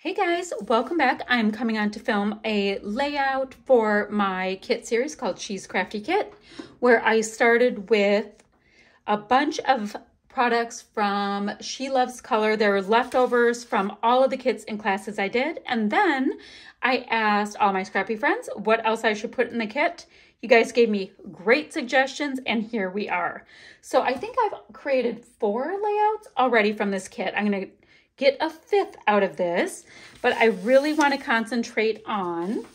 Hey guys, welcome back. I'm coming on to film a layout for my kit series called She's Crafty Kit, where I started with a bunch of products from She Loves Color. There were leftovers from all of the kits and classes I did. And then I asked all my scrappy friends what else I should put in the kit. You guys gave me great suggestions, and here we are. So I think I've created 4 layouts already from this kit. I'm going to get a 5th out of this, but I really want to concentrate on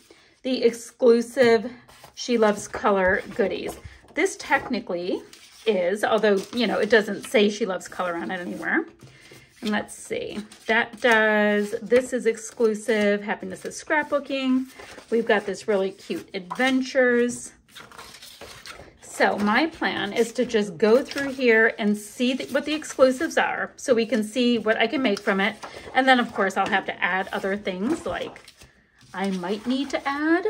the exclusive She Loves Color goodies. This technically is, although, you know, it doesn't say She Loves Color on it anywhere. And let's see, this is exclusive. Happiness is scrapbooking. We've got this really cute adventures. So my plan is to just go through here and see what the exclusives are so we can see what I can make from it. And then of course I'll have to add other things, like I might need to add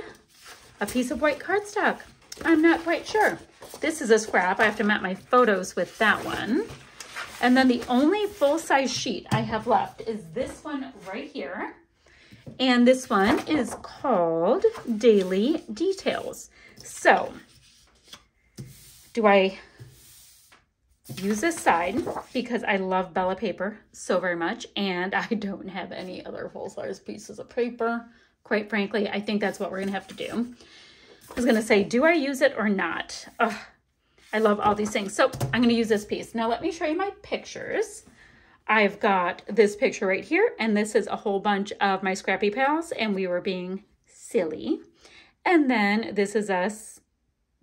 a piece of white cardstock. I'm not quite sure. This is a scrap. I have to map my photos with that one. And then the only full-size sheet I have left is this one right here. And this one is called Daily Details. So do I use this side because I love Bella paper so very much, and I don't have any other full-size pieces of paper. Quite frankly, I think that's what we're gonna have to do. I was gonna say, do I use it or not? Ugh, I love all these things. So I'm gonna use this piece. Now let me show you my pictures. I've got this picture right here, and this is a whole bunch of my scrappy pals, and we were being silly. And then this is us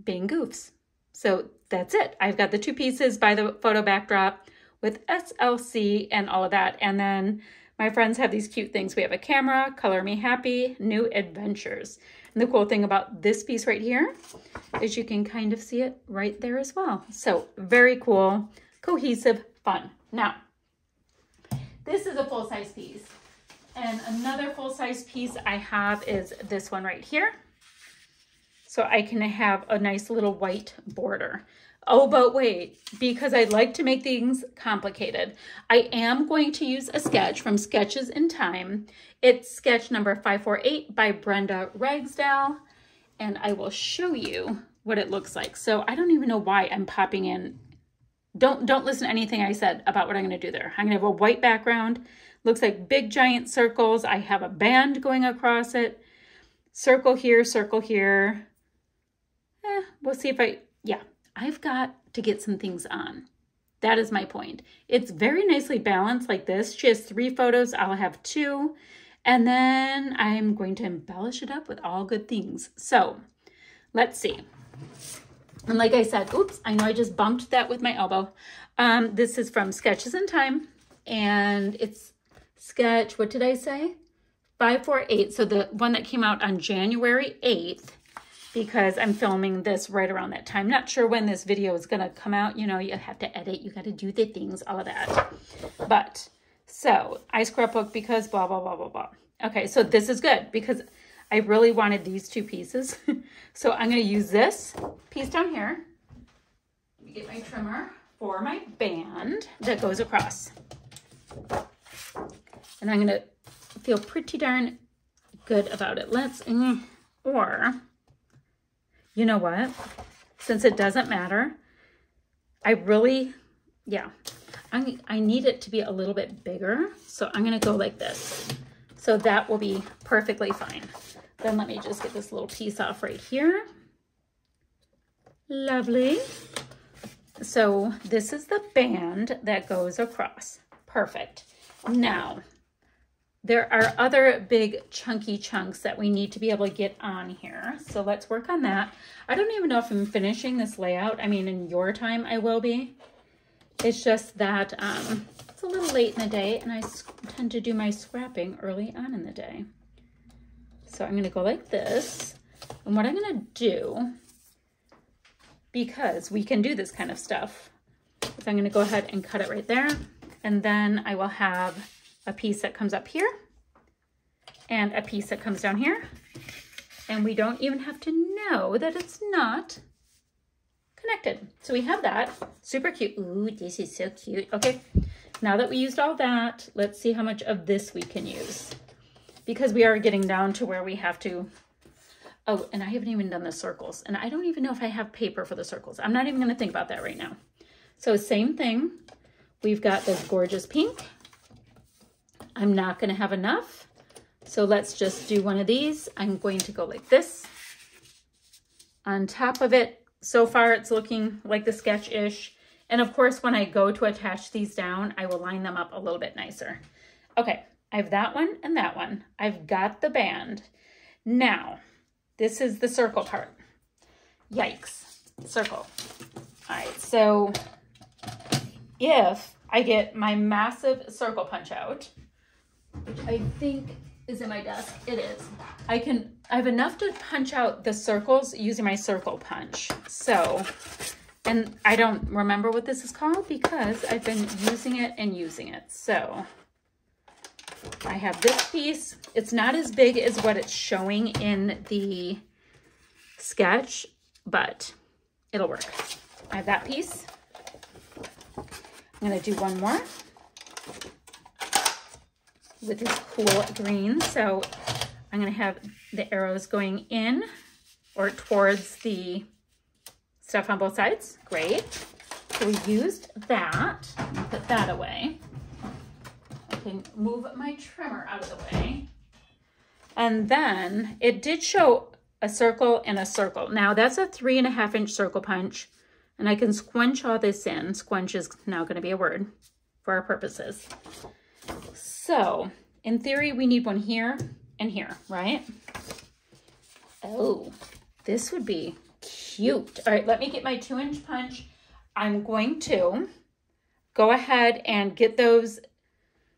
being goofs. So that's it. I've got the 2 pieces by the photo backdrop with SLC and all of that. And then my friends have these cute things. We have a camera, Color Me Happy, New Adventures. And the cool thing about this piece right here is you can kind of see it right there as well. So very cool, cohesive, fun. Now, this is a full-size piece. And another full-size piece I have is this one right here. So I can have a nice little white border. Oh, but wait, because I like to make things complicated, I am going to use a sketch from Sketches in Time. It's sketch number 548 by Brenda Ragsdale, and I will show you what it looks like. So I don't even know why I'm popping in. Don't listen to anything I said about what I'm going to do there. I'm going to have a white background. Looks like big giant circles. I have a band going across it. Circle here, circle here. We'll see if I've got to get some things on. That is my point. It's very nicely balanced like this. She has 3 photos. I'll have 2. And then I'm going to embellish it up with all good things. So let's see. And like I said, oops, I know I just bumped that with my elbow. This is from Sketches in Time. And it's sketch, what did I say? 548. So the one that came out on January 8th. Because I'm filming this right around that time. Not sure when this video is gonna come out. You know, you have to edit, you gotta do the things, all of that. But, so, I scrapbook because blah, blah, blah, blah, blah. Okay, so this is good because I really wanted these 2 pieces. So I'm gonna use this piece down here. Let me get my trimmer for my band that goes across. And I'm gonna feel pretty darn good about it. You know what? Since it doesn't matter, I need it to be a little bit bigger. So I'm going to go like this. So that will be perfectly fine. Then let me just get this little piece off right here. Lovely. So this is the band that goes across. Perfect. Now, there are other big chunky chunks that we need to be able to get on here. So let's work on that. I don't even know if I'm finishing this layout. I mean, in your time, I will be. It's just that it's a little late in the day, and I tend to do my scrapping early on in the day. So I'm going to go like this. And what I'm going to do, because we can do this kind of stuff, is I'm going to go ahead and cut it right there. And then I will have a piece that comes up here and a piece that comes down here. And we don't even have to know that it's not connected. So we have that. Super cute. Ooh, this is so cute. Okay, now that we used all that, let's see how much of this we can use. because we are getting down to where we have to, oh, and I haven't even done the circles. And I don't even know if I have paper for the circles. I'm not even gonna think about that right now. So same thing, we've got this gorgeous pink. I'm not gonna have enough. So let's just do one of these. I'm going to go like this on top of it. So far it's looking like the sketch-ish. And of course, when I go to attach these down, I will line them up a little bit nicer. Okay, I have that one and that one. I've got the band. Now, this is the circle part. Yikes, circle. All right, so if I get my massive circle punch out, which I think is in my desk, it is. I have enough to punch out the circles using my circle punch. So, and I don't remember what this is called because I've been using it and using it. So I have this piece. It's not as big as what it's showing in the sketch, but it'll work. I have that piece. I'm gonna do one more with this cool green. So I'm gonna have the arrows going in or towards the stuff on both sides. Great. So we used that. Put that away. I can move my trimmer out of the way. And then it did show a circle and a circle. Now that's a 3.5-inch circle punch, and I can squinch all this in. Squinch is now going to be a word for our purposes. So in theory, we need one here and here, right? Oh, this would be cute. All right, let me get my 2-inch punch. I'm going to go ahead and get those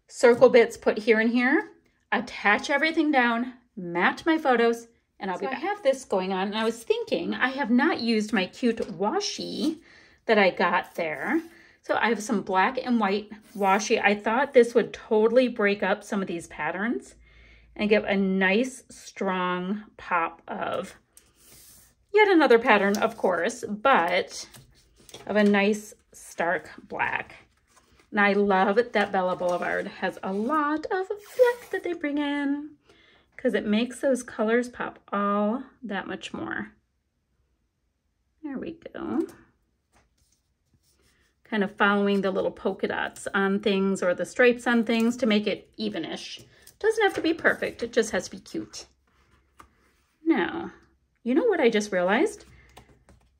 circle bits put here and here, attach everything down, match my photos, and I'll be back. I have this going on, and I was thinking I have not used my cute washi that I got there. So I have some black and white washi. I thought this would totally break up some of these patterns and give a nice strong pop of yet another pattern, of course, but of a nice stark black. And I love that Bella Boulevard has a lot of fleck that they bring in because it makes those colors pop all that much more. There we go. Kind of following the little polka dots on things or the stripes on things to make it evenish. Doesn't have to be perfect, it just has to be cute. Now, you know what I just realized?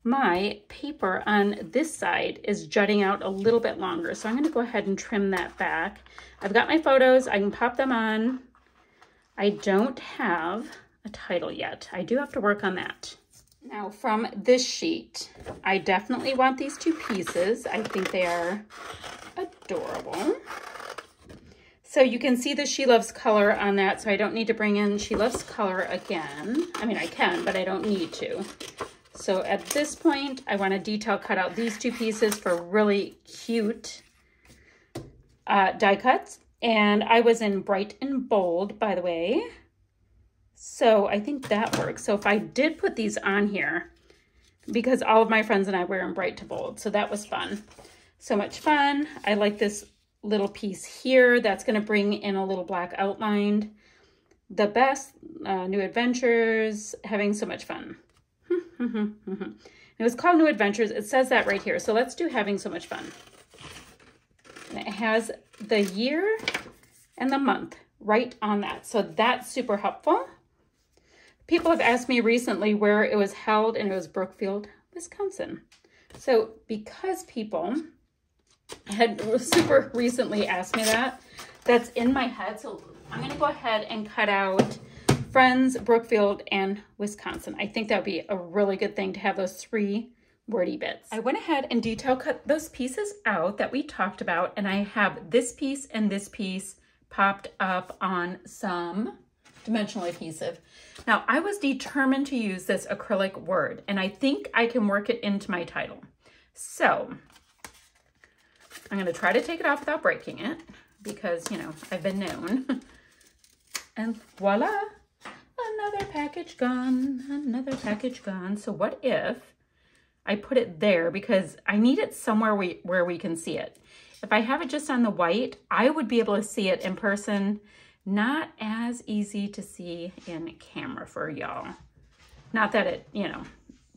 My paper on this side is jutting out a little bit longer, so I'm gonna go ahead and trim that back. I've got my photos, I can pop them on. I don't have a title yet. I do have to work on that. Now from this sheet, I definitely want these two pieces. I think they are adorable. So you can see the She Loves Color on that, so I don't need to bring in She Loves Color again. I mean, I can, but I don't need to. So at this point, I want to detail cut out these two pieces for really cute die cuts. And I was in bright and bold, by the way. So I think that works. So if I did put these on here, because all of my friends and I were in bright to bold, so that was fun. So much fun. I like this little piece here. That's going to bring in a little black outline. The best, New Adventures, having so much fun. It was called New Adventures. It says that right here. So let's do having so much fun. And it has the year and the month right on that. So that's super helpful. People have asked me recently where it was held, and it was Brookfield, Wisconsin. So because people had super recently asked me that, that's in my head. So I'm going to go ahead and cut out Friends, Brookfield, and Wisconsin. I think that would be a really good thing to have those 3 wordy bits. I went ahead and detail cut those pieces out that we talked about, and I have this piece and this piece popped up on some dimensional adhesive. Now, I was determined to use this acrylic word, and I think I can work it into my title. So I'm going to try to take it off without breaking it because, you know, I've been known. And voila, another package gone, another package gone. So what if I put it there, because I need it somewhere where we can see it. If I have it just on the white, I would be able to see it in person. Not as easy to see in camera for y'all. Not that it, you know,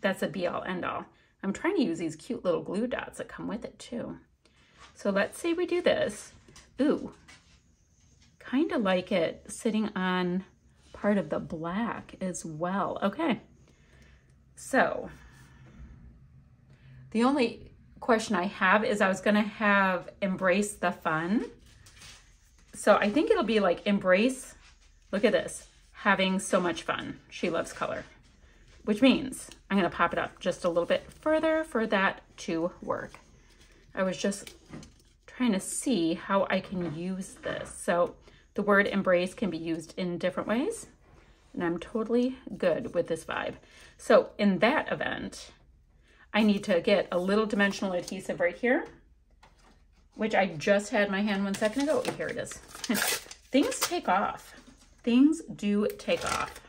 that's a be all end all. I'm trying to use these cute little glue dots that come with it too. So let's say we do this. Ooh, kind of like it sitting on part of the black as well. Okay, so the only question I have is I was gonna have embrace the fun. So I think it'll be like embrace, look at this, having so much fun. She loves color, which means I'm gonna pop it up just a little bit further for that to work. I was just trying to see how I can use this. So the word embrace can be used in different ways, and I'm totally good with this vibe. So in that event, I need to get a little dimensional adhesive right here, which I just had in my hand 1 second ago. Here it is. Things take off. Things do take off.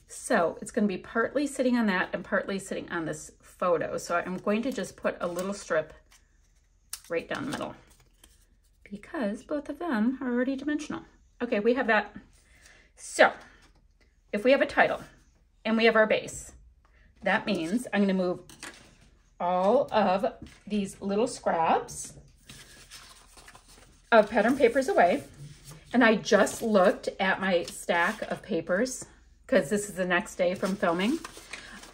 So it's going to be partly sitting on that and partly sitting on this photo. So I'm going to just put a little strip right down the middle because both of them are already dimensional. Okay, we have that. So if we have a title and we have our base, that means I'm going to move all of these little scraps of pattern papers away. And I just looked at my stack of papers because this is the next day from filming.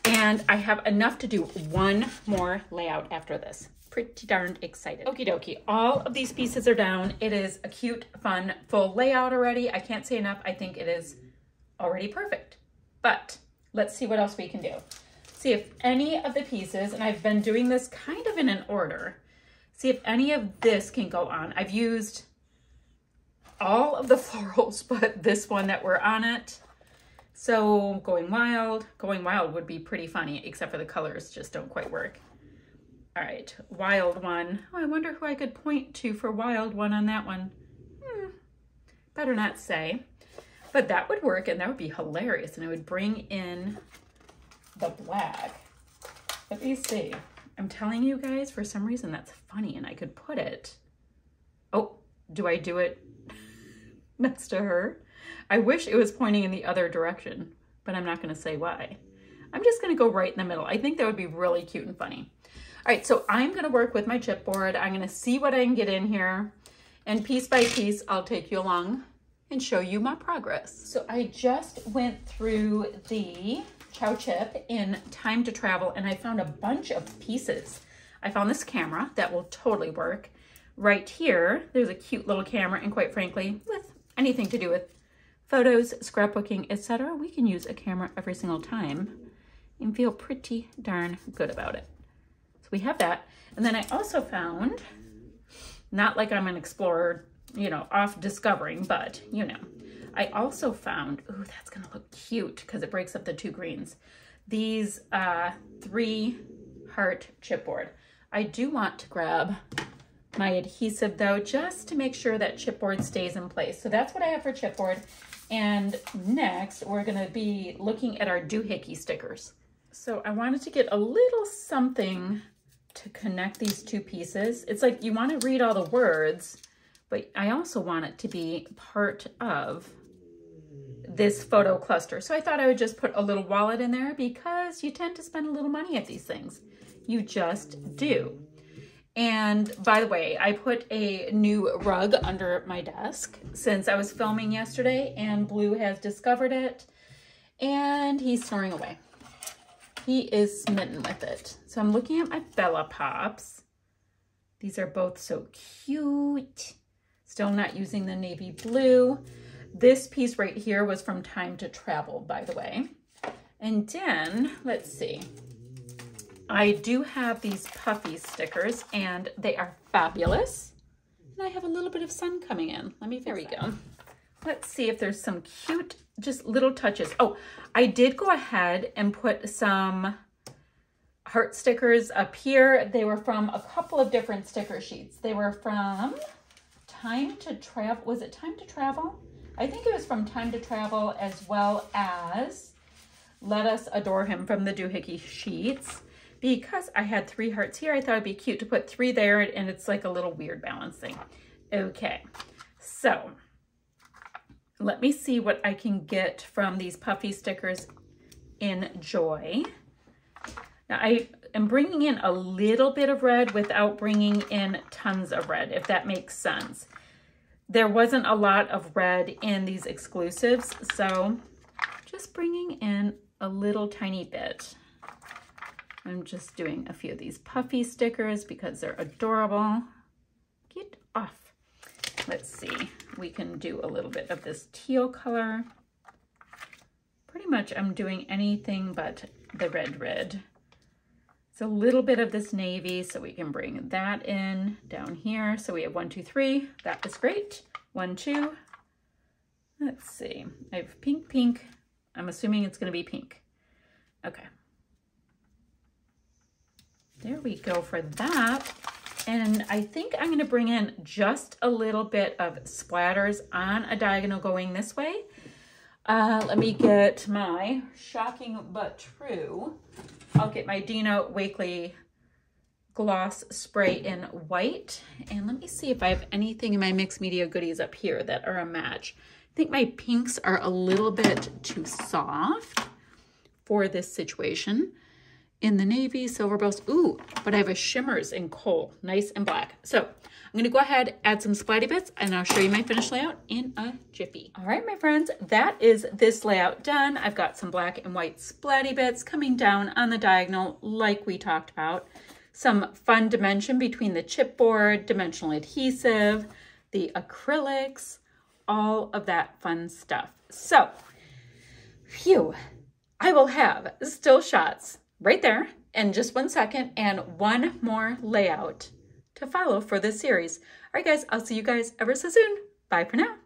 And I have enough to do one more layout after this. Pretty darn excited. Okie dokie, all of these pieces are down. It is a cute, fun, full layout already. I can't say enough. I think it is already perfect. But let's see what else we can do. See if any of the pieces, and I've been doing this kind of in an order, see if any of this can go on. I've used all of the florals, but this one that were on it. So going wild would be pretty funny, except for the colors just don't quite work. All right, wild one. Oh, I wonder who I could point to for wild one on that one. Better not say, but that would work and that would be hilarious and it would bring in the black. Let me see. I'm telling you guys, for some reason that's funny and I could put it. Oh, do I do it next to her? I wish it was pointing in the other direction, but I'm not gonna say why. I'm just gonna go right in the middle. I think that would be really cute and funny. All right, so I'm gonna work with my chipboard. I'm gonna see what I can get in here, and piece by piece, I'll take you along and show you my progress. So I just went through the Chow Chip in Time to Travel, and I found a bunch of pieces. I found this camera that will totally work. Right here, there's a cute little camera, and quite frankly, with anything to do with photos, scrapbooking, etc., we can use a camera every single time and feel pretty darn good about it. We have that. And then I also found, not like I'm an explorer, you know, off discovering, but you know, I also found, ooh, that's gonna look cute because it breaks up the two greens. These 3 heart chipboard. I do want to grab my adhesive though, just to make sure that chipboard stays in place. So that's what I have for chipboard. And next we're gonna be looking at our doohickey stickers. So I wanted to get a little something to connect these two pieces. It's like you want to read all the words, but I also want it to be part of this photo cluster. So I thought I would just put a little wallet in there because you tend to spend a little money at these things. You just do. And by the way, I put a new rug under my desk since I was filming yesterday and Blue has discovered it and he's snoring away. He is smitten with it. So I'm looking at my Bella Pops. These are both so cute. Still not using the navy blue. This piece right here was from Time to Travel, by the way. And then, let's see. I do have these puffy stickers and they are fabulous. And I have a little bit of sun coming in. There we go. Let's see if there's some cute, just little touches. Oh, I did go ahead and put some heart stickers up here. They were from a couple of different sticker sheets. They were from Time to Travel. Was it Time to Travel? I think it was from Time to Travel, as well as Let Us Adore Him from the doohickey sheets. Because I had 3 hearts here, I thought it'd be cute to put 3 there, and it's like a little weird balance thing. Okay, so let me see what I can get from these puffy stickers in Joy. Now I am bringing in a little bit of red without bringing in tons of red, if that makes sense. There wasn't a lot of red in these exclusives, so just bringing in a little tiny bit. I'm just doing a few of these puffy stickers because they're adorable. Get off. Let's see, we can do a little bit of this teal color. Pretty much I'm doing anything but the red. It's a little bit of this navy, so we can bring that in down here. So we have 1, 2, 3. That is great. 1, 2. Let's see. I have pink, pink. I'm assuming it's going to be pink. Okay. There we go for that. And I think I'm going to bring in just a little bit of splatters on a diagonal going this way. Let me get my Shocking But True. I'll get my Dina Wakley gloss spray in white. And let me see if I have anything in my mixed media goodies up here that are a match. I think my pinks are a little bit too soft for this situation. In the navy, silver bells, ooh, but I have a shimmers in coal, nice and black. So I'm gonna go ahead, add some splatty bits, and I'll show you my finished layout in a jiffy. All right, my friends, that is this layout done. I've got some black and white splatty bits coming down on the diagonal like we talked about. Some fun dimension between the chipboard, dimensional adhesive, the acrylics, all of that fun stuff. So, phew, I will have still shots right there in just 1 second and one more layout to follow for this series. All right, guys, I'll see you guys ever so soon. Bye for now.